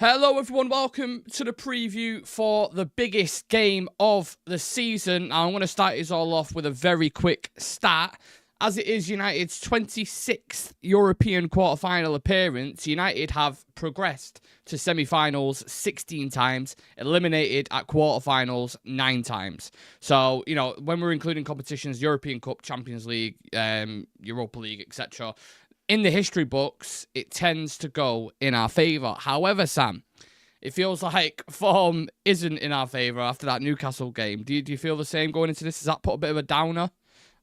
Hello everyone, welcome to the preview for the biggest game of the season. I'm going to start us all off with a very quick stat. As it is United's 26th European quarter-final appearance, United have progressed to semi-finals 16 times, eliminated at quarter-finals 9 times. So, you know, when we're including competitions, European Cup, Champions League, Europa League, etc., in the history books, it tends to go in our favour. However, Sam, it feels like form isn't in our favour after that Newcastle game. Do you feel the same going into this? Does that put a bit of a downer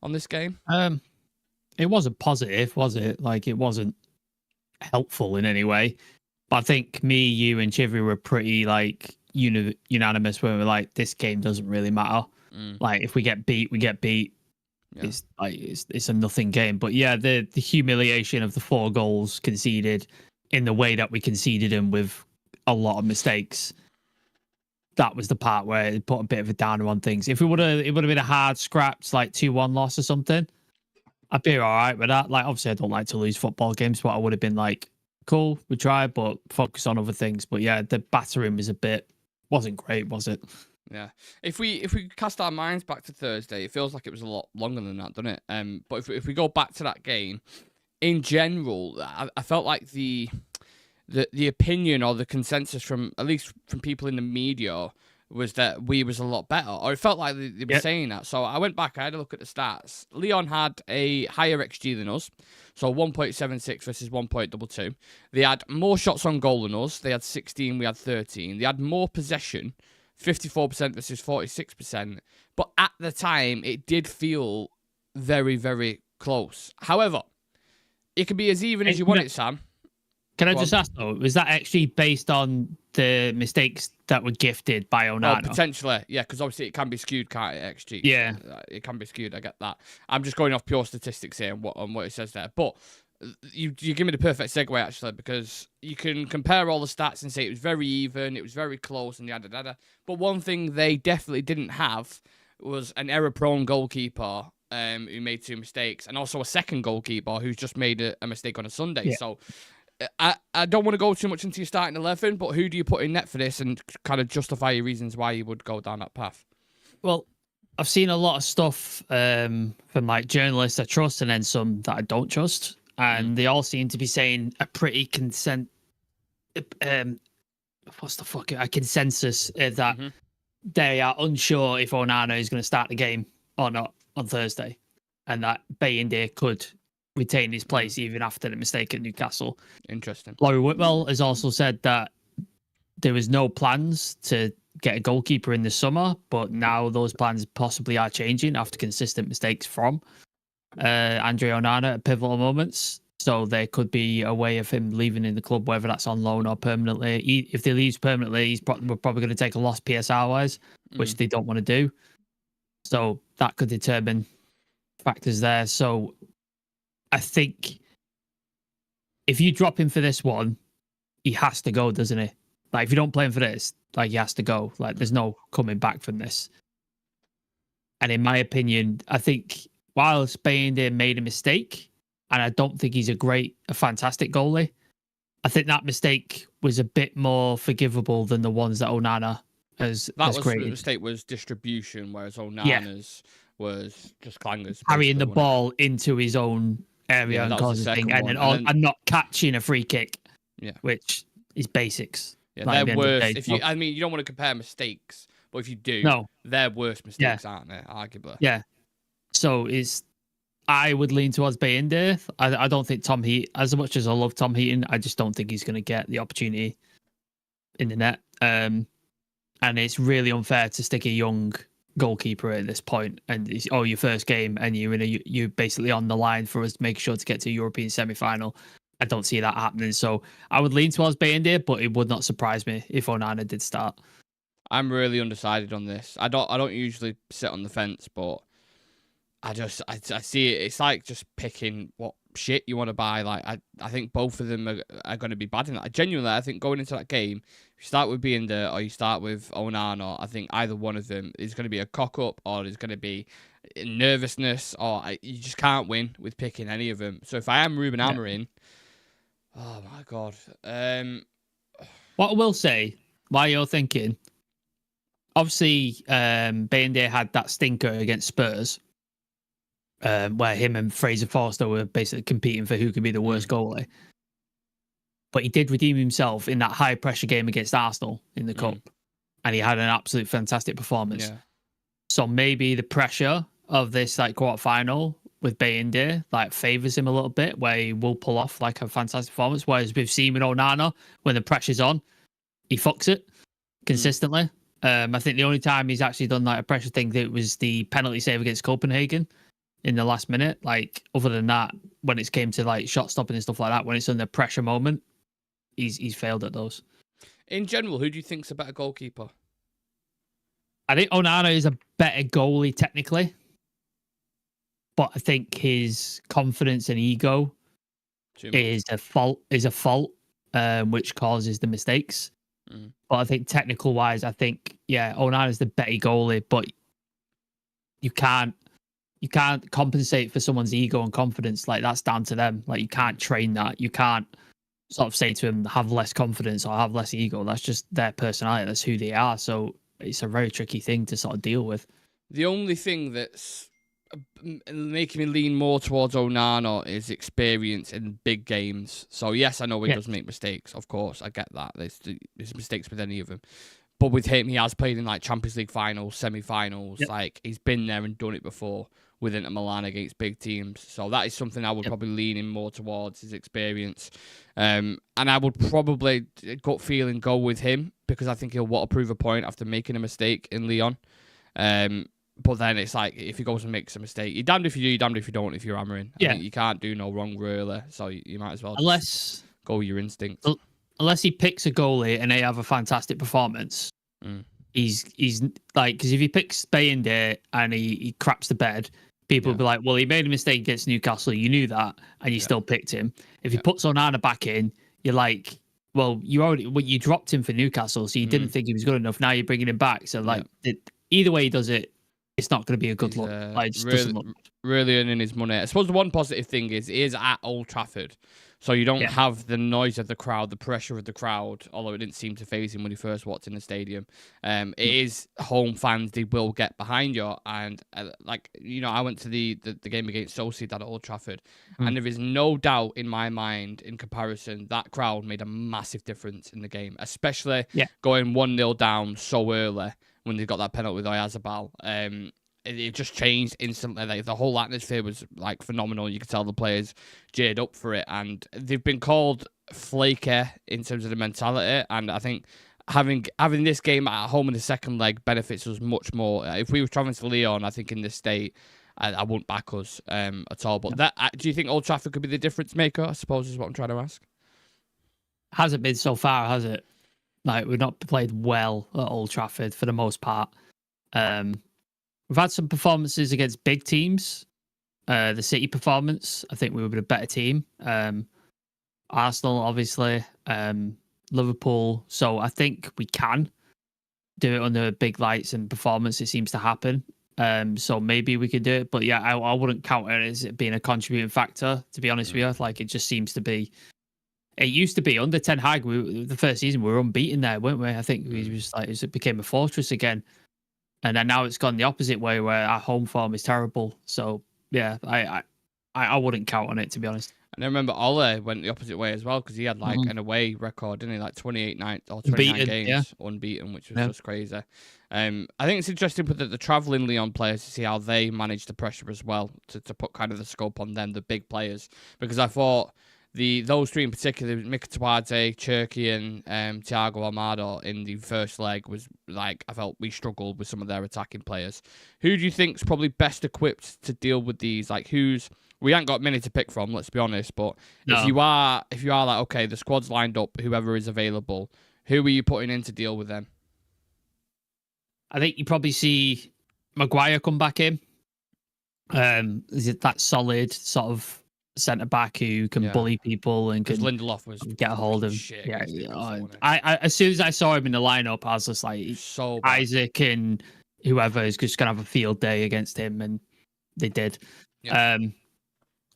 on this game? It wasn't positive, was it? Like, it wasn't helpful in any way. But I think me, you, and Chivy were pretty, like, unanimous when we were like, this game doesn't really matter. Like, if we get beat, we get beat. Yeah. It's a nothing game. But yeah, the humiliation of the 4 goals conceded in the way that we conceded them with a lot of mistakes. That was the part where it put a bit of a downer on things. If it would have been a hard scrapped, like 2-1 loss or something, I'd be all right with that. Like, obviously I don't like to lose football games, but I would have been like, cool, we tried, but focus on other things. But yeah, the battering was wasn't great, was it? Yeah. If we cast our minds back to Thursday, it feels like it was a lot longer than that, doesn't it? But if we go back to that game, in general, I felt like the opinion or the consensus from, at least from people in the media, was that we was a lot better, or it felt like they were saying that. So I went back, I had a look at the stats. Lyon had a higher XG than us, so 1.76 versus 1.22. They had more shots on goal than us. They had 16, we had 13. They had more possession, 54% versus 46%. But at the time, it did feel very, very close. However, it can be as even as you want it, Sam. Can I just ask, though, was that actually based on the mistakes that were gifted by Onana? Oh, potentially, yeah, because obviously it can be skewed, can't it, XG? Yeah. It can be skewed, I get that. I'm just going off pure statistics here on what it says there. But you give me the perfect segue, actually, because you can compare all the stats and say it was very even, it was very close, and yada, yada. But one thing they definitely didn't have was an error-prone goalkeeper who made 2 mistakes, and also a second goalkeeper who's just made a mistake on a Sunday. Yeah. So I don't want to go too much into your starting 11, but who do you put in net for this and kind of justify your reasons why you would go down that path? Well, I've seen a lot of stuff from like journalists I trust and then some that I don't trust. And they all seem to be saying a pretty a consensus that they are unsure if Onana is going to start the game or not on Thursday. And that Bayindir could retain his place even after the mistake at Newcastle. Interesting. Laurie Whitwell has also said that there was no plans to get a goalkeeper in the summer, but now those plans possibly are changing after consistent mistakes from Andre Onana at pivotal moments. So there could be a way of him leaving in the club, whether that's on loan or permanently. If they leaves permanently, we're probably going to take a loss PSR-wise, which they don't want to do. So that could determine factors there. So I think if you drop him for this one, he has to go, doesn't he? Like, if you don't play him for this, like, he has to go. Like, there's no coming back from this. And in my opinion, I think while Bayindir made a mistake, and I don't think he's a fantastic goalie, I think that mistake was a bit more forgivable than the ones that Onana has created. The mistake was distribution, whereas Onana's was just clangers. Carrying the ball into his own area and causing thing, and not catching a free kick, which is basics. Yeah, like they're worse. You don't want to compare mistakes, but if you do, they're worse mistakes, aren't they? Arguably. Yeah. So I would lean towards Bayindir. I don't think Tom Heaton, as much as I love Tom Heaton, I just don't think he's going to get the opportunity in the net. And it's really unfair to stick a young goalkeeper at this point, and it's your first game, and you're basically on the line for us to make sure to get to a European semi-final. I don't see that happening, so I would lean towards Bayindir, but it would not surprise me if Onana did start. I'm really undecided on this. I don't usually sit on the fence, but I see it. It's like just picking what shit you want to buy. Like I think both of them are going to be bad in that. Genuinely, I think going into that game, if you start with Bayindir or you start with Onana, I think either one of them is going to be a cock up, or there's going to be nervousness, or you just can't win with picking any of them. So if I am Ruben Amorim, oh my god, What I will say, while you're thinking, obviously, Bayende had that stinker against Spurs, where him and Fraser Forster were basically competing for who could be the worst goalie. But he did redeem himself in that high pressure game against Arsenal in the Cup, and he had an absolute fantastic performance. Yeah. So maybe the pressure of this like quarter final with Bayende like favors him a little bit, where he will pull off like a fantastic performance. Whereas we've seen with Onana, when the pressure's on, he fucks it consistently. I think the only time he's actually done like a pressure thing, that was the penalty save against Copenhagen in the last minute. Like other than that, when it's came to like shot stopping and stuff like that, when it's under pressure moment, he's failed at those. In general, who do you think's a better goalkeeper? I think Onana is a better goalie technically, but I think his confidence and ego is a fault, which causes the mistakes. But I think technical wise, I think Onana is the better goalie, but you can't compensate for someone's ego and confidence. Like that's down to them. Like you can't train that. You can't sort of say to them have less confidence or have less ego. That's just their personality. That's who they are. So it's a very tricky thing to sort of deal with. The only thing that's making me lean more towards Onana is experience in big games. So yes, I know he does make mistakes. Of course, I get that. There's mistakes with any of them. But with him, he has played in like Champions League finals, semi-finals. Like he's been there and done it before with Inter Milan against big teams. So that is something I would probably lean in more towards, his experience. And I would probably, gut feeling, go with him because I think he'll want to prove a point after making a mistake in Lyon. But then it's like, if he goes and makes a mistake, you're damned if you do, you're damned if you don't, if you're hammering. I think you can't do no wrong, really. So you might as well just go with your instincts. Unless he picks a goalie and they have a fantastic performance. He's like, because if he picks Bayende and he craps the bed, people will be like, well, he made a mistake against Newcastle. You knew that, and you still picked him. If he puts Onana back in, you're like, well, you dropped him for Newcastle, so you didn't think he was good enough. Now you're bringing him back. So like, either way he does it, it's not going to be a good look. Like, it just doesn't look. Really earning his money. I suppose the one positive thing is he is at Old Trafford, so you don't have the noise of the crowd, the pressure of the crowd, although it didn't seem to phase him when he first walked in the stadium. It is home fans, they will get behind you. And I went to the game against Sociedad at Old Trafford, and there is no doubt in my mind, in comparison, that crowd made a massive difference in the game, especially going 1-0 down so early when they got that penalty with Oyarzabal. It just changed instantly. Like the whole atmosphere was like phenomenal. You could tell the players geared up for it, and they've been called flaky in terms of the mentality. And I think having this game at home in the second leg benefits us much more. If we were traveling to Lyon, I think in this state, I wouldn't back us at all. But do you think Old Trafford could be the difference maker? I suppose is what I'm trying to ask. Hasn't been so far, has it? Like we've not played well at Old Trafford for the most part. We've had some performances against big teams. The City performance, I think we were a better team. Arsenal, obviously. Liverpool. So I think we can do it under big lights and performance. It seems to happen. So maybe we could do it. But yeah, I wouldn't count it as it being a contributing factor, to be honest with you. Like it just seems to be. It used to be under Ten Hag. The first season we were unbeaten there, weren't we? I think we was like it became a fortress again. And then now it's gone the opposite way, where our home form is terrible. So yeah, I wouldn't count on it, to be honest. And I remember Ole went the opposite way as well, because he had like an away record, didn't he? Like 29 games unbeaten, which was just crazy. I think it's interesting with the travelling Lyon players to see how they manage the pressure as well, to put kind of the scope on them, the big players, because I thought those three in particular, Mika Tawadze, Cherki, and Thiago Almada in the first leg was like, I felt we struggled with some of their attacking players. Who do you think's probably best equipped to deal with these? Like we ain't got many to pick from, let's be honest, but if you are like, okay, the squad's lined up, whoever is available, who are you putting in to deal with them? I think you probably see Maguire come back in. Is it that solid sort of centre back who can bully people and can Lindelof was get a hold of shit. I as soon as I saw him in the lineup, I was just like, so bad. Isaac and whoever is just gonna have a field day against him, and they did.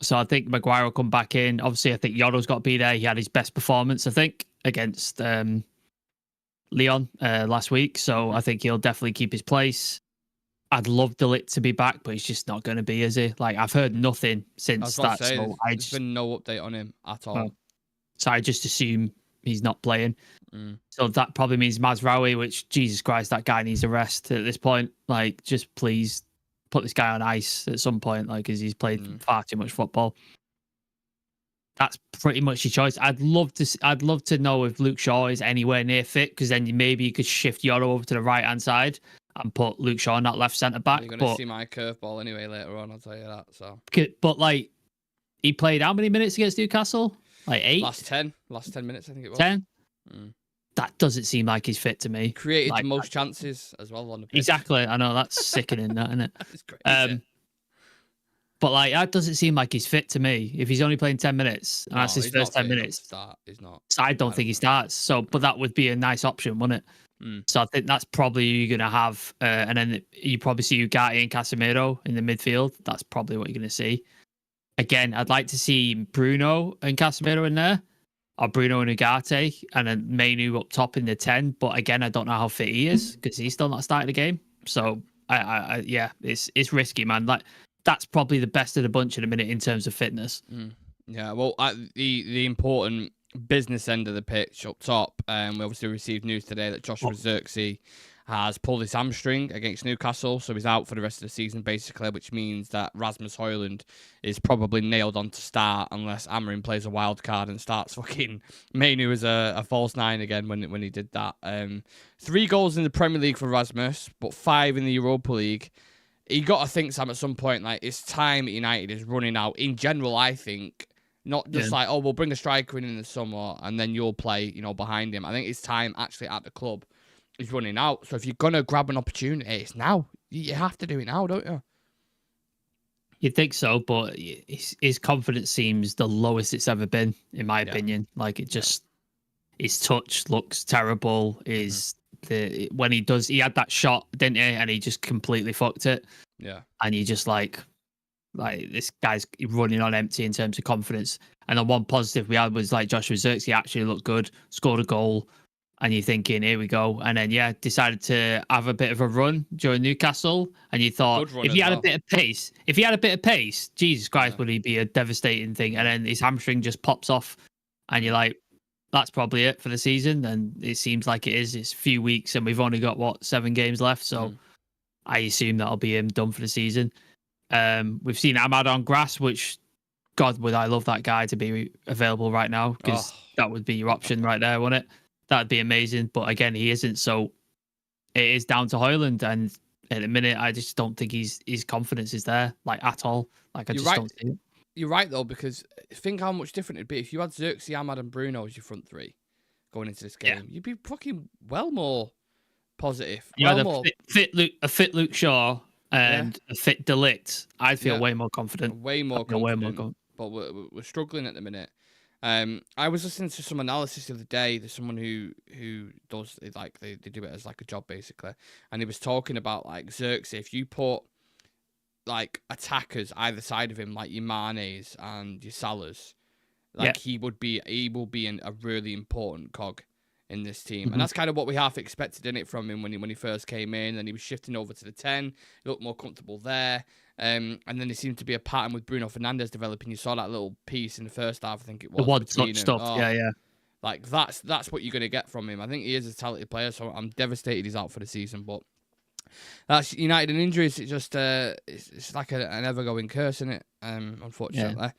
So I think Maguire will come back in. Obviously, I think Yoro's got to be there. He had his best performance, I think, against Lyon last week, so I think he'll definitely keep his place. I'd love Delict to be back, but he's just not going to be, is he? Like, I've heard nothing I was since about that, to say, so there's been no update on him at all. So I just assume he's not playing. Mm. So that probably means Mazraoui, which, Jesus Christ, that guy needs a rest at this point. Like, just please put this guy on ice at some point, like, because he's played far too much football. That's pretty much your choice. I'd love to know if Luke Shaw is anywhere near fit, because then maybe you could shift Yoro over to the right hand side and put Luke Shaw on that left centre back. You're going to see my curveball anyway later on, I'll tell you that. So, but like, he played how many minutes against Newcastle? Like 8? Last 10 minutes, I think it was. 10? That doesn't seem like he's fit to me. Created like, the most chances as well on the pitch. Exactly. I know, that's sickening, that, isn't it? It's crazy. But like, that doesn't seem like he's fit to me. If he's only playing 10 minutes and that's his first 10 minutes, he's not. I don't think he starts. So, but that would be a nice option, wouldn't it? So I think that's probably who you're going to have. And then you probably see Ugarte and Casemiro in the midfield. That's probably what you're going to see. Again, I'd like to see Bruno and Casemiro in there, or Bruno and Ugarte, and then Mainu up top in the 10. But again, I don't know how fit he is because he's still not starting the game. So yeah, it's risky, man. Like, that's probably the best of the bunch in a minute in terms of fitness. Yeah, well, the important business end of the pitch up top, we obviously received news today that Joshua Zirkzee has pulled his hamstring against Newcastle, so he's out for the rest of the season, basically, which means that Rasmus Højlund is probably nailed on to start unless Amorim plays a wild card and starts fucking Mainu as a false 9 again when he did that. 3 goals in the Premier League for Rasmus, but 5 in the Europa League. You got to think, Sam, at some point, like, his time at United is running out. In general, I think, not just like, oh, we'll bring a striker in the summer and then you'll play, behind him. I think his time actually at the club is running out. So if you're going to grab an opportunity, it's now. You have to do it now, don't you? You'd think so, but his confidence seems the lowest it's ever been, in my opinion. Like, it just, his touch looks terrible. When he had that shot, didn't he? And he just completely fucked it. Yeah. And you just like this guy's running on empty in terms of confidence. And the one positive we had was like Joshua Zirkzee actually looked good, scored a goal, and you're thinking, here we go. And then decided to have a bit of a run during Newcastle. And you thought, if he had a bit of pace, Jesus Christ, would he be a devastating thing? And then his hamstring just pops off, and you're like, that's probably it for the season. And it seems like it is. It's a few weeks, and we've only got 7 games left. So I assume that'll be him done for the season. We've seen Ahmad on grass, which, God, would I love that guy to be available right now, because that would be your option right there, wouldn't it? That'd be amazing. But again, he isn't. So it is down to Højlund. And at the minute, I just don't think his confidence is there, like, at all. Like, I just don't see it. You're right, though, because think how much different it'd be if you had Zirkzee, Ahmad, and Bruno as your front 3 going into this game. You'd be fucking well more positive. A fit Luke Shaw and a fit Delict. I'd feel way more confident. Way more confident. But we're struggling at the minute. I was listening to some analysis the other day. There's someone who does they do it as like a job, basically, and he was talking about like Zirkzee. If you put like attackers either side of him, like your Manes and your Salahs, like he will be a really important cog in this team. And that's kind of what we half expected in it from him when he first came in, and he was shifting over to the 10, he looked more comfortable there. And then there seemed to be a pattern with Bruno Fernandes developing. You saw that little piece in the first half, I think it was. The one-touch stuff, yeah. Like, that's what you're going to get from him. I think he is a talented player, so I'm devastated he's out for the season, but that's United and injuries. It's just it's like an ever-going curse, isn't it? Unfortunately. Yeah.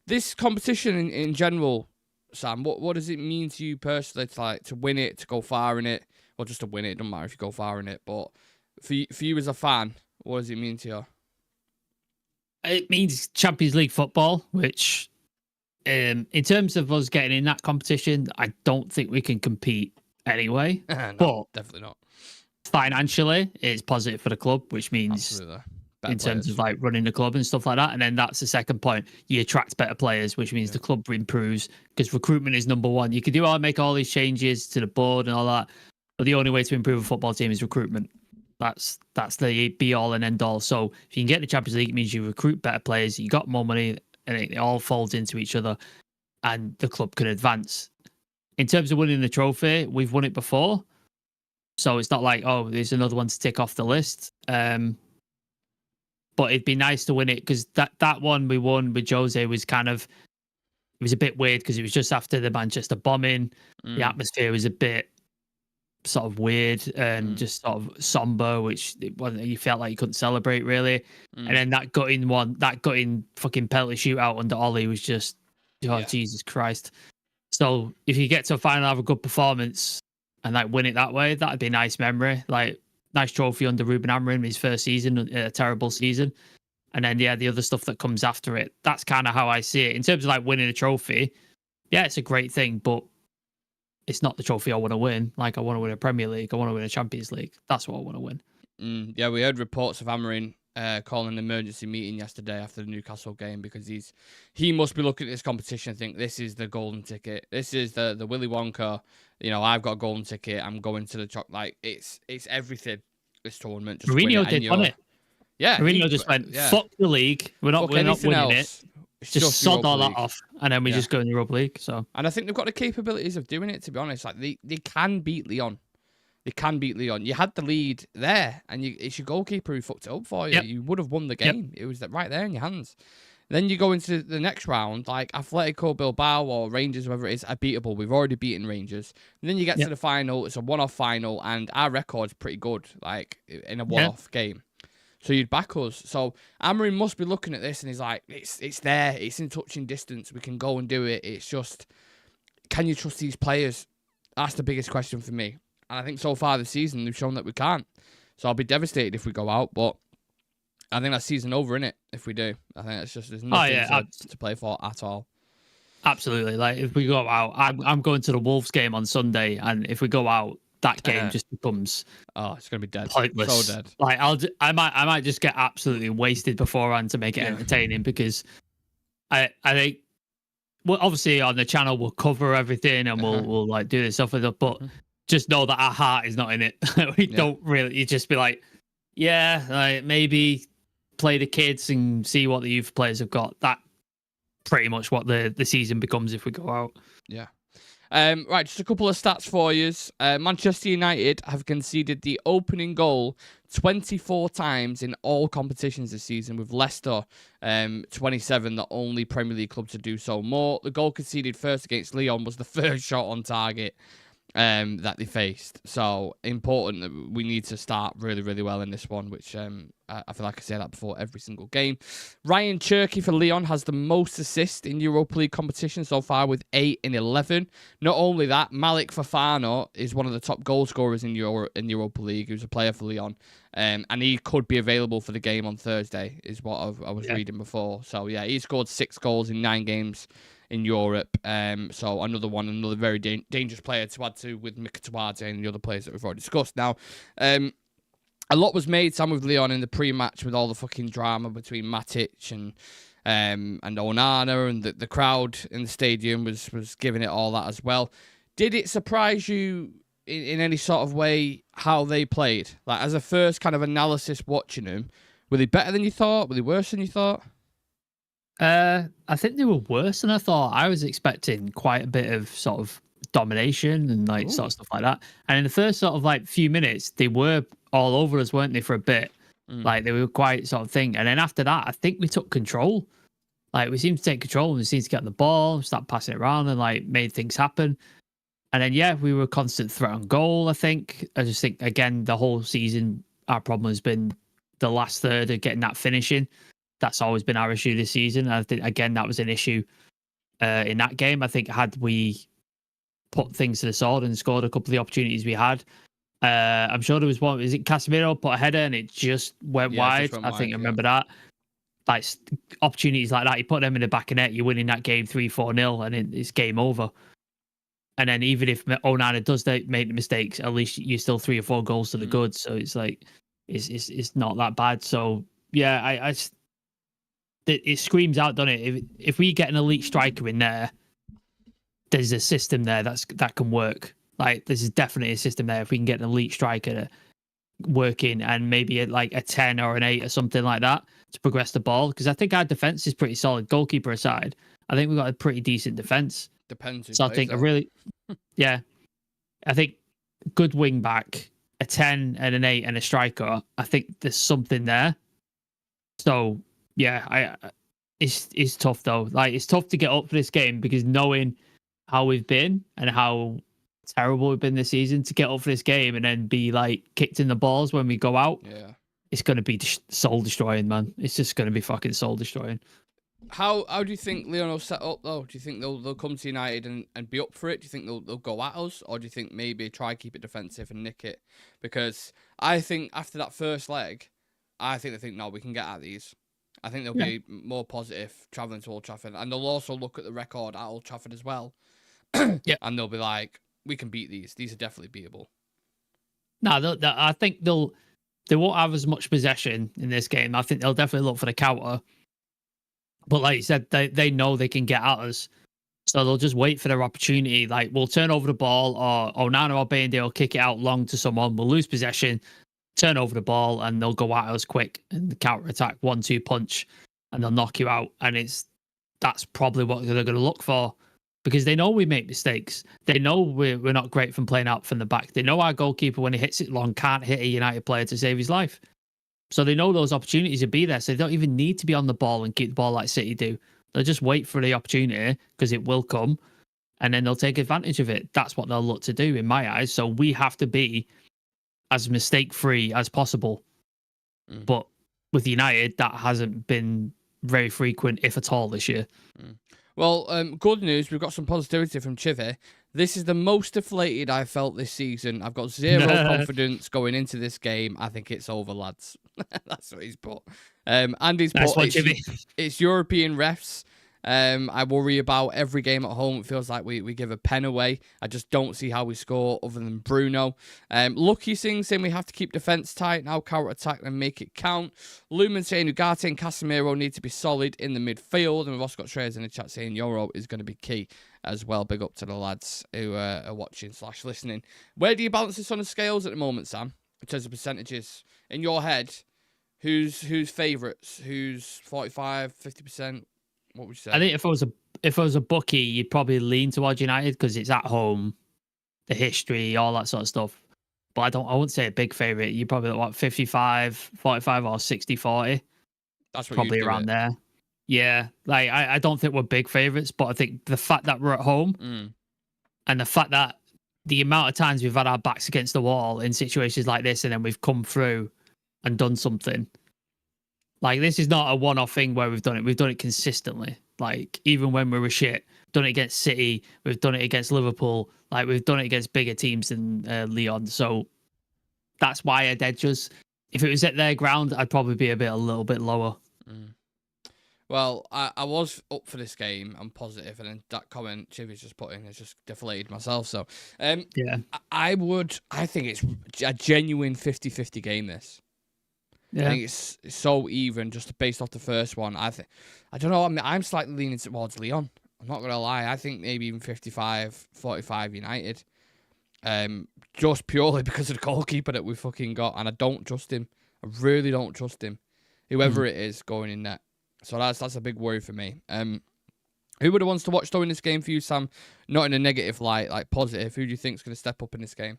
This competition in general, Sam, what does it mean to you personally to win it, to go far in it, or just to win it? It doesn't matter if you go far in it, but for you as a fan, what does it mean to you? It means Champions League football, which, in terms of us getting in that competition, I don't think we can compete anyway. No, but definitely not. Financially, it's positive for the club, which means in terms of like running the club and stuff like that. And then that's the second point. You attract better players, which means the club improves, because recruitment is number one. You can make all these changes to the board and all that, but the only way to improve a football team is recruitment. That's the be all and end all. So if you can get the Champions League, it means you recruit better players, you got more money, and it all folds into each other, and the club can advance. In terms of winning the trophy, we've won it before. So it's not like, oh, there's another one to tick off the list. But it'd be nice to win it, because that one we won with Jose was kind of, it was a bit weird because it was just after the Manchester bombing. The atmosphere was a bit sort of weird and just sort of somber, which you felt like you couldn't celebrate really. And then that gutting fucking penalty shootout under Ollie was just, Jesus Christ. So if you get to a final, have a good performance and like win it that way, that'd be a nice memory. Like, nice trophy under Ruben Amorim, his first season, a terrible season. And then, the other stuff that comes after it. That's kind of how I see it. In terms of like winning a trophy, yeah, it's a great thing, but it's not the trophy I want to win. Like, I want to win a Premier League. I want to win a Champions League. That's what I want to win. Yeah, we heard reports of Amorim calling an emergency meeting yesterday after the Newcastle game, because he must be looking at this competition and think, this is the golden ticket. This is the Willy Wonka. I've got a golden ticket. I'm going to the like it's everything. This tournament. Just Mourinho did, wasn't it? Yeah, Mourinho just went, fuck the league. We're not winning it. Just sod all that off, and then we just go in the Europa League. So, and I think they've got the capabilities of doing it. To be honest, like they can beat Lyon. They can beat Lyon. You had the lead there, and it's your goalkeeper who fucked it up for you. Yep. You would have won the game. It was right there in your hands. Then you go into the next round, like Atletico Bilbao or Rangers, whoever it is, are beatable. We've already beaten Rangers. And then you get to the final. It's a one-off final, and our record's pretty good, like in a one-off game. So you'd back us. So Amorim must be looking at this, and he's like, it's there. It's in touching distance. We can go and do it. It's just, can you trust these players? That's the biggest question for me. And I think so far this season, they've shown that we can't. So I'll be devastated if we go out, but I think that season over, innit? If we do. I think it's just, there's nothing to play for at all. Absolutely. Like, if we go out, I'm going to the Wolves game on Sunday, and if we go out, that game just becomes it's gonna be dead, pointless. So dead. Like, I might just get absolutely wasted beforehand to make it entertaining, because I think, well, obviously on the channel we'll cover everything and we'll like do this stuff with it, but just know that our heart is not in it. We don't really. You just be like, like maybe play the kids and see what the youth players have got. That pretty much what the season becomes if we go out. Yeah. Right, just a couple of stats for you. Manchester United have conceded the opening goal 24 times in all competitions this season, with Leicester 27, the only Premier League club to do so more. The goal conceded first against Lyon was the first shot on target that they faced. So important that we need to start really, really well in this one, which I feel like I say that before every single game. Ryan Cherky for Lyon has the most assists in Europa League competition so far with 8 in 11. Not only that, Malik Fofana is one of the top goal scorers in Europa League, who's a player for Lyon. And he could be available for the game on Thursday, is what I was reading before. So yeah, he scored 6 goals in 9 games in Europe. So another very dangerous player to add to with Mkhitaryan and the other players that we've already discussed. Now, a lot was made, Sam, with Lyon in the pre-match with all the fucking drama between Matic and Onana, and the crowd in the stadium was giving it all that as well. Did it surprise you in any sort of way how they played? Like, as a first kind of analysis watching them, were they better than you thought? Were they worse than you thought? I think they were worse than I thought. I was expecting quite a bit of sort of domination and like sort of stuff like that. And in the first sort of like few minutes, they were all over us, weren't they, for a bit? Like, they were quite sort of thing. And then after that, I think we took control. Like, we seemed to take control, and we seemed to get the ball, start passing it around, and like made things happen. And then we were a constant threat on goal. I just think again, the whole season, our problem has been the last third of getting that finishing. That's always been our issue this season. And I think, again, that was an issue in that game. I think had we put things to the sword and scored a couple of the opportunities we had, I'm sure there was one. Is it Casemiro put a header and it just went wide? I think I remember that. Like, opportunities like that, you put them in the back of net, you're winning that game 3-4-0, and it's game over. And then even if Onana does make the mistakes, at least you're still 3 or 4 goals to the good. So it's like, it's not that bad. So yeah, it screams out, doesn't it? If we get an elite striker in there, there's a system there that can work. Like, there's definitely a system there. If we can get an elite striker working, and maybe like a 10 or an 8 or something like that to progress the ball, because I think our defense is pretty solid. Goalkeeper aside, I think we've got a pretty decent defense. Depends. So I think I think good wing back, a 10 and an 8 and a striker, I think there's something there. So yeah, it's tough though. Like it's tough to get up for this game because knowing how we've been and how terrible we've been this season, to get up for this game and then be like kicked in the balls when we go out, it's going to be soul destroying, man. It's just going to be fucking soul destroying. How do you think Lyon will set up though? Do you think they'll come to United and be up for it? Do you think they'll go at us, or do you think maybe try keep it defensive and nick it? Because I think after that first leg, I think they think no, we can get at these. I think they'll be more positive travelling to Old Trafford, and they'll also look at the record at Old Trafford as well. And they'll be like, we can beat these. These are definitely beatable. No, I think they won't have as much possession in this game. I think they'll definitely look for the counter. But like you said, they know they can get at us. So they'll just wait for their opportunity. Like, we'll turn over the ball, or Onana or Bayende will kick it out long to someone. We'll lose possession, turn over the ball, and they'll go at us quick and the counter attack, 1-2 punch, and they'll knock you out. And that's probably what they're going to look for, because they know we make mistakes. They know we're not great from playing out from the back. They know our goalkeeper, when he hits it long, can't hit a United player to save his life. So they know those opportunities will be there. So they don't even need to be on the ball and keep the ball like City do. They'll just wait for the opportunity because it will come, and then they'll take advantage of it. That's what they'll look to do in my eyes. So we have to be as mistake-free as possible. But with United, that hasn't been very frequent, if at all, this year. Well, good news. We've got some positivity from Chivy. This is the most deflated I've felt this season. I've got zero confidence going into this game. I think it's over, lads. That's what he's put. And he's nice put, one, it's European refs. I worry about every game at home. It feels like we give a pen away. I just don't see how we score other than Bruno. Lucky Singh saying we have to keep defence tight now, counter-attack and make it count. Lumen saying Ugarte and Casemiro need to be solid in the midfield. And we've also got Treyers in the chat saying Euro is going to be key as well. Big up to the lads who are watching / listening. Where do you balance this on the scales at the moment, Sam? In terms of percentages. In your head, who's favourites? Who's 45, 50%? What would you say? I think if I was a bookie, you'd probably lean towards United because it's at home, the history, all that sort of stuff. But I wouldn't say a big favourite. You probably what 55, 45 or 60, 40. That's what probably around there. Yeah, like I don't think we're big favourites, but I think the fact that we're at home and the fact that the amount of times we've had our backs against the wall in situations like this, and then we've come through and done something. Like, this is not a one-off thing where we've done it. We've done it consistently. Like, even when we were shit, done it against City, we've done it against Liverpool. Like, we've done it against bigger teams than Lyon. So that's why I'd edge us. If it was at their ground, I'd probably be a little bit lower. Well, I was up for this game. I'm positive, and then that comment Chivy's just put in has just deflated myself. So, yeah, I think it's a genuine 50-50 game. This. Yeah. I think it's so even just based off the first one. I don't know. I'm slightly leaning towards Lyon. I'm not going to lie. I think maybe even 55-45 United. Just purely because of the goalkeeper that we fucking got. And I don't trust him. I really don't trust him. Whoever it is going in net. So that's a big worry for me. Who were the ones to watch though in this game for you, Sam? Not in a negative light, like positive. Who do you think is going to step up in this game?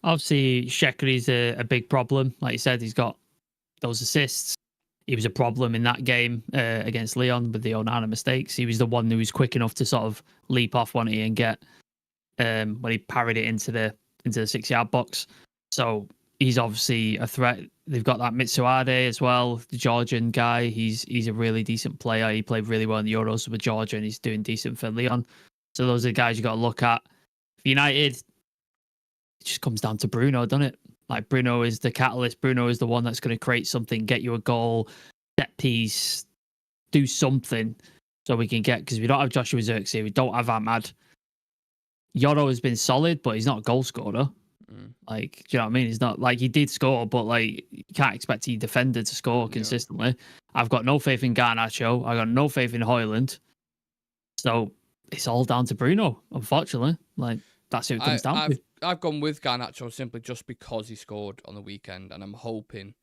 Obviously, Shekari's a big problem. Like you said, he's got those assists. He was a problem in that game against Lyon with the Onana mistakes. He was the one who was quick enough to sort of leap off, wasn't he, and get when he parried it into the 6-yard box. So he's obviously a threat. They've got that Mitsuade as well, the Georgian guy. He's a really decent player. He played really well in the Euros with Georgia, and he's doing decent for Lyon. So those are the guys you got to look at. For United, it just comes down to Bruno, doesn't it? Like, Bruno is the catalyst. Bruno is the one that's going to create something, get you a goal, set piece, do something so we can get, because we don't have Joshua Zirkzee, we don't have Ahmad. Yoro has been solid, but he's not a goal scorer. Like, do you know what I mean? He's not, like, he did score, but like, you can't expect a defender to score consistently. I've got no faith in Garnacho. I've got no faith in Højlund. So it's all down to Bruno, unfortunately. Like, that's who it comes down to. I've gone with Garnacho simply just because he scored on the weekend, and I'm hoping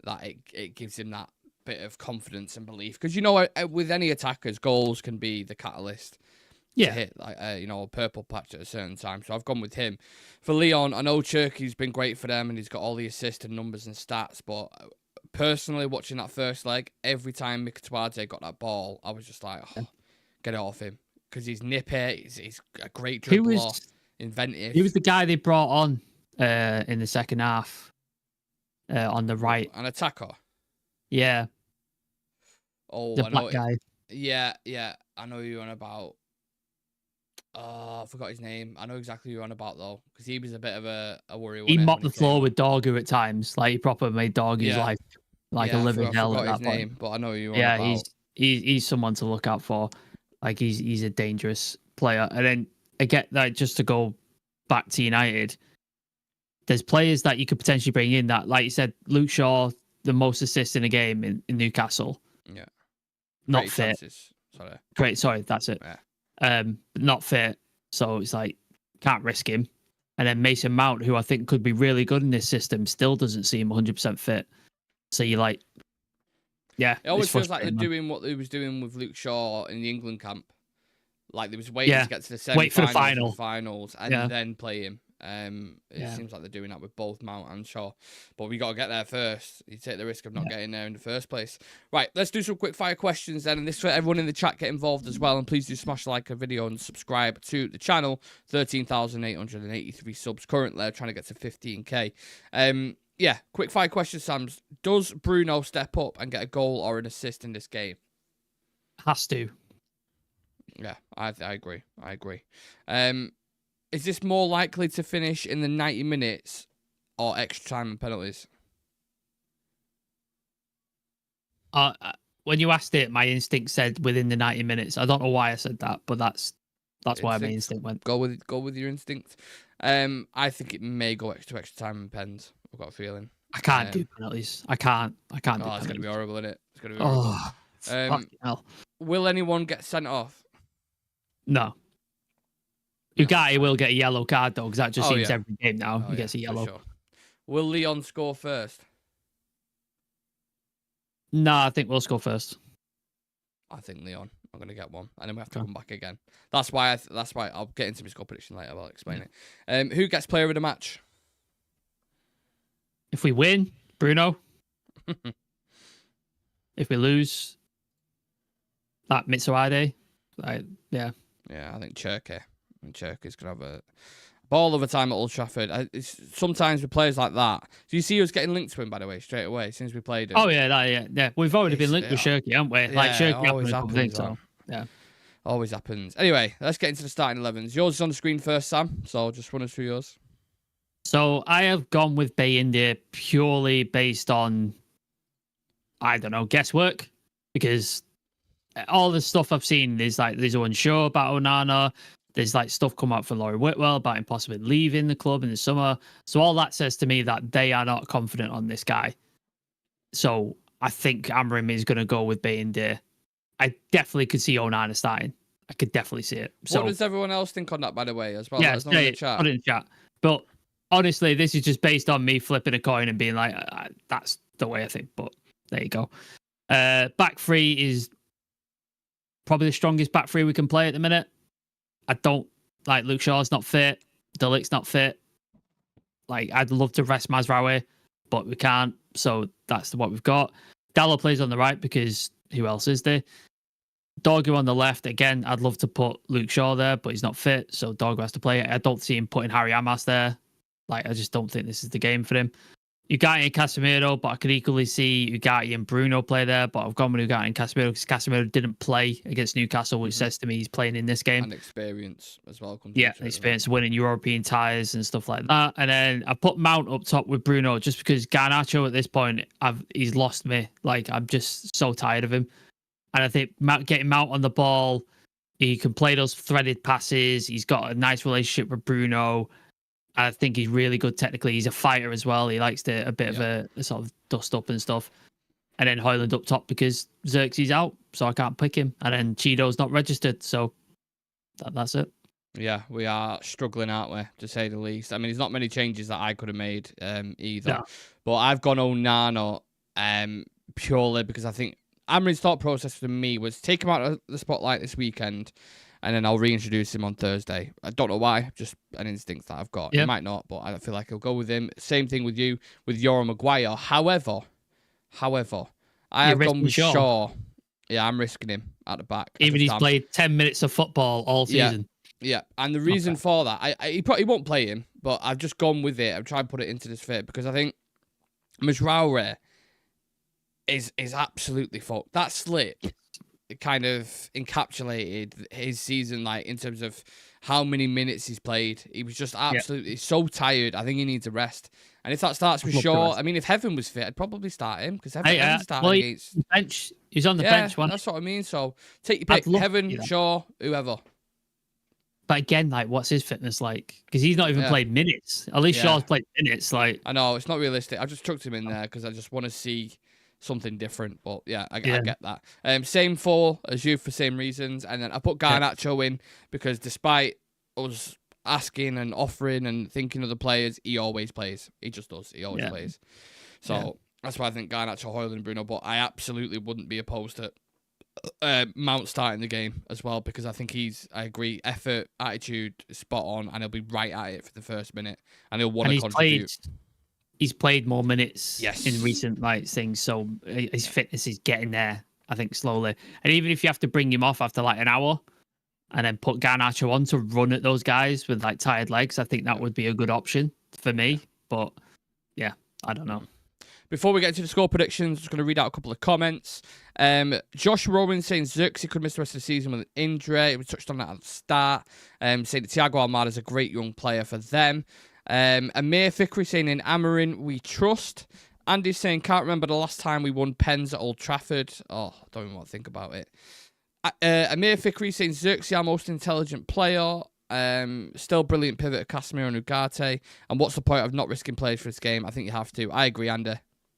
that it gives him that bit of confidence and belief. Because, you know, with any attackers, goals can be the catalyst. to hit like a purple patch at a certain time. So I've gone with him. For Lyon, I know Cherky's been great for them and he's got all the assist and numbers and stats, but personally watching that first leg, every time Mkhitaryan got that ball, I was just like, get it off him, because he's nippy, he's a great dribbler, inventive. He was the guy they brought on in the second half on the right. An attacker. Yeah. Oh, the I black know. Guy. Yeah, I know who you're on about. Oh, I forgot his name. I know exactly who you're on about, though, because he was a bit of a worry. He mopped the floor with Dorgu at times. Like, he proper made Dorgu's life like a living hell at that point. Name, but I know who you're on about. Yeah, he's someone to look out for. Like, he's a dangerous player. And then, again, like, just to go back to United, there's players that you could potentially bring in that, like you said, Luke Shaw, the most assists in a game in Newcastle. Yeah. Not fit. Sorry, that's it. Yeah. Not fit. So it's like, can't risk him. And then Mason Mount, who I think could be really good in this system, still doesn't seem 100% fit. So you're like, yeah. It always feels like they're doing what they was doing with Luke Shaw in the England camp. Like they was waiting to get to the semi-finals and then play him. It seems like they're doing that with both Mount and Shaw, but we got to get there first. You take the risk of not getting there in the first place. Right, let's do some quick fire questions then, and this for everyone in the chat get involved as well. And please do smash the like a video and subscribe to the channel. 13,883 subs currently, trying to get to 15k. Quick fire questions, Sams. Does Bruno step up and get a goal or an assist in this game? Has to. Yeah, I agree. Is this more likely to finish in the 90 minutes or extra time and penalties? When you asked it, my instinct said within the 90 minutes. I don't know why I said that, but that's why my instinct went. Go with your instinct. I think it may go extra time and pens. I've got a feeling. I can't do penalties. I can't do penalties. It's going to be horrible, isn't it? It's going to be horrible. Fucking hell. Will anyone get sent off? No. Ugarte will get a yellow card, though, because that just seems every game now. He gets a yellow. Sure. Will Lyon score first? No, I think we'll score first. I think Lyon are going to get one, and then we have to come back again. That's why I'll get into my score prediction later. I'll explain it. Who gets player of the match? If we win, Bruno. If we lose, that Mitsuade. Yeah, I think Cherky. Cherky's going to have a ball of a time at Old Trafford. Sometimes with players like that. Do you see us getting linked to him, by the way, straight away, since we played him? Oh, yeah. We've already been linked with Cherky, haven't we? Like, Cherky always happens. Always happens. Anyway, let's get into the starting 11s. Yours is on the screen first, Sam, so just run us through yours. So I have gone with Bay India purely based on, I don't know, guesswork, because all the stuff I've seen is like there's unsure about Onana. There's like stuff come out from Laurie Whitwell about him possibly leaving the club in the summer. So all that says to me that they are not confident on this guy. So I think Amram is going to go with Bay India. I definitely could see Onana starting. I could definitely see it. So, what does everyone else think on that, by the way, as well? Yeah, put it in the chat. But honestly, this is just based on me flipping a coin and being like, that's the way I think. But there you go. Back three is probably the strongest back three we can play at the minute. I don't like Luke Shaw's not fit. Delict's not fit. Like, I'd love to rest Mazraoui, but we can't. So that's what we've got. Dallo plays on the right because who else is there? Dorgu on the left. Again, I'd love to put Luke Shaw there, but he's not fit. So Dorgu has to play it. I don't see him putting Harry Amas there. Like, I just don't think this is the game for him. Ugarte and Casemiro, but I could equally see Ugarte and Bruno play there, but I've gone with Ugarte and Casemiro because Casemiro didn't play against Newcastle, which says to me he's playing in this game. And experience as well. Experience winning European ties and stuff like that. And then I put Mount up top with Bruno just because Garnacho at this point, he's lost me. Like, I'm just so tired of him. And I think getting Mount on the ball, he can play those threaded passes. He's got a nice relationship with Bruno. I think he's really good technically. He's a fighter as well. He likes a bit of a sort of dust up and stuff. And then Højlund up top because Xerxes out, so I can't pick him. And then Cheeto's not registered, so that's it. Yeah, we are struggling, aren't we, to say the least. I mean, there's not many changes that I could have made either. No. But I've gone Onana purely because I think Amrin's thought process for me was take him out of the spotlight this weekend and then I'll reintroduce him on Thursday. I don't know why, just an instinct that I've got. Yeah. He might not, but I feel like he'll go with him. Same thing with you, with Euro Maguire. However, I have gone with Shaw. Yeah, I'm risking him at the back. Even he's played 10 minutes of football all season. Yeah, and the reason for that, he probably won't play him, but I've just gone with it. I've tried to put it into this fit because I think Mazraoui is absolutely fucked. That slip kind of encapsulated his season, like in terms of how many minutes he's played. He was just absolutely so tired. I think he needs a rest. And if that starts with Shaw, I mean, if Heaven was fit, I'd probably start him because Heaven started against bench. He's on the bench. That's what I mean. So take your pick: Heaven, Shaw, whoever. But again, like, what's his fitness like? Because he's not even played minutes. At least Shaw's played minutes. Like, I know it's not realistic. I just chucked him in there because I just want to see something different. But I get that. Same four as you for same reasons, and then I put Garnacho in because despite us asking and offering and thinking of the players, he always plays. He just does. He always plays. So that's why I think Garnacho, Højlund, and Bruno. But I absolutely wouldn't be opposed to Mount starting the game as well because I think I agree, effort, attitude, spot on, and he'll be right at it for the first minute, and he'll want to contribute. He's played more minutes in recent things, so his fitness is getting there, I think, slowly. And even if you have to bring him off after like an hour and then put Garnacho on to run at those guys with like tired legs, I think that would be a good option for me. But yeah, I don't know. Before we get into the score predictions, I'm just going to read out a couple of comments. Josh Rowan saying Xerxes could miss the rest of the season with an injury. We touched on that at the start. Saying that Thiago Almada is a great young player for them. Amir Fikri saying in Amarin we trust. Andy's saying can't remember the last time we won pens at Old Trafford. Oh, I don't even want to think about it. Amir Fikri saying Xerxes our most intelligent player. Still brilliant pivot of Casemiro and Ugarte. And what's the point of not risking players for this game? I think you have to. I agree, Andy.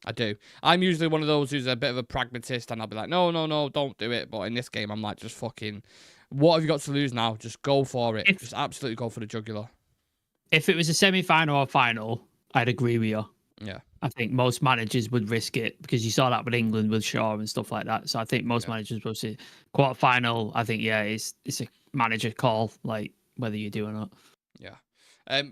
I do. I'm usually one of those who's a bit of a pragmatist, and I'll be like, no, don't do it. But in this game, I'm like, just fucking, what have you got to lose now? Just go for it. Just absolutely go for the jugular. If it was a semi-final or final, I'd agree with you. Yeah. I think most managers would risk it because you saw that with England with Shaw and stuff like that. So I think most managers will see quarter-final. I think, it's a manager call, like whether you do or not. Yeah.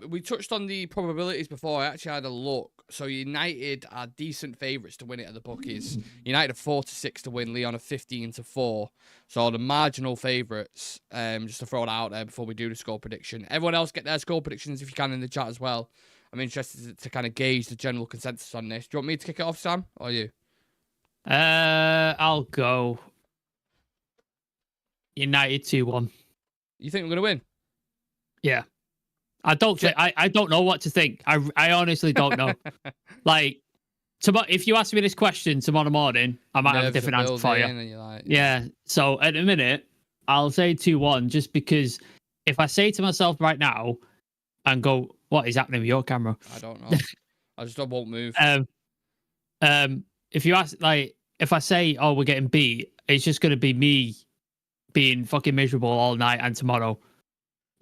We touched on the probabilities before. I actually had a look. So United are decent favourites to win it at the bookies. United are 4-6 to win. Lyon are 15-4. So the marginal favourites. Just to throw that out there before we do the score prediction. Everyone else get their score predictions if you can in the chat as well. I'm interested to kind of gauge the general consensus on this. Do you want me to kick it off, Sam, or you? I'll go United 2-1. You think we're gonna win? Yeah. I don't know what to think. I honestly don't know. Like, if you ask me this question tomorrow morning, I might have a different answer for you. Like, yeah. So at the minute, I'll say 2-1 just because if I say to myself right now and go, what is happening with your camera? I don't know. I won't move. If you ask, if I say, oh, we're getting beat, it's just going to be me being fucking miserable all night and tomorrow.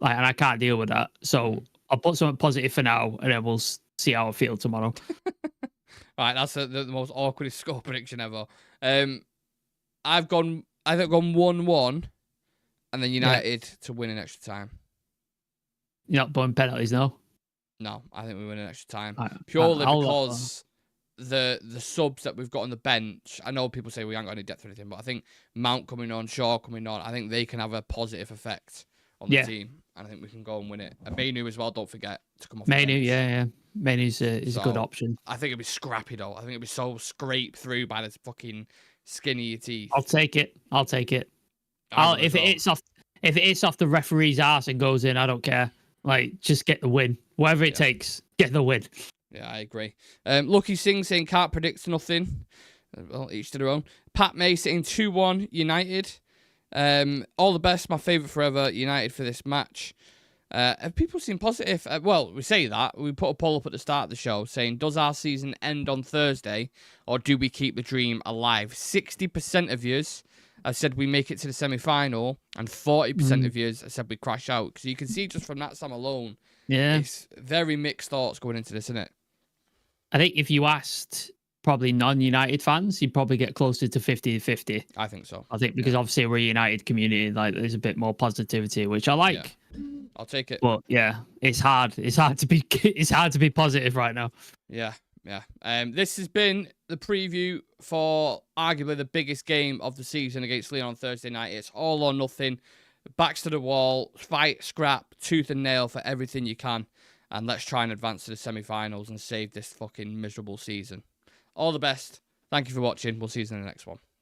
And I can't deal with that. So I'll put something positive for now, and then we'll see how I feel tomorrow. Right, that's the most awkward score prediction ever. I've gone 1-1, and then United to win in extra time. You're not putting penalties, no? No, I think we win in extra time. Purely because the subs that we've got on the bench, I know people say we haven't got any depth or anything, but I think Mount coming on, Shaw coming on, I think they can have a positive effect on the team. And I think we can go and win it. And Mainu as well, don't forget to come off. Mainu, yeah. Mainu's is a good option. I think it'd be scrappy though. I think it'd be so scraped through by the fucking skin of your teeth. I'll take it. If it hits off the referee's ass and goes in, I don't care. Like, just get the win. Whatever it takes, get the win. Yeah, I agree. Lucky Singh saying can't predict nothing. Well, each to their own. Pat May saying 2-1 United. All the best, my favourite forever, United for this match. Have people seen positive? Well, we say that. We put a poll up at the start of the show saying, does our season end on Thursday or do we keep the dream alive? 60% of yous have said we make it to the semi-final and 40% of yous have said we crash out. Because you can see just from that Sam alone, it's very mixed thoughts going into this, isn't it? I think if you asked probably non-United fans, you'd probably get closer to 50-50. I think so. I think because obviously we're a United community, like there's a bit more positivity, which I like. Yeah. I'll take it. But yeah, it's hard. It's hard to be positive right now. Yeah. This has been the preview for arguably the biggest game of the season against Lyon on Thursday night. It's all or nothing. Backs to the wall, fight, scrap, tooth and nail for everything you can. And let's try and advance to the semi-finals and save this fucking miserable season. All the best. Thank you for watching. We'll see you in the next one.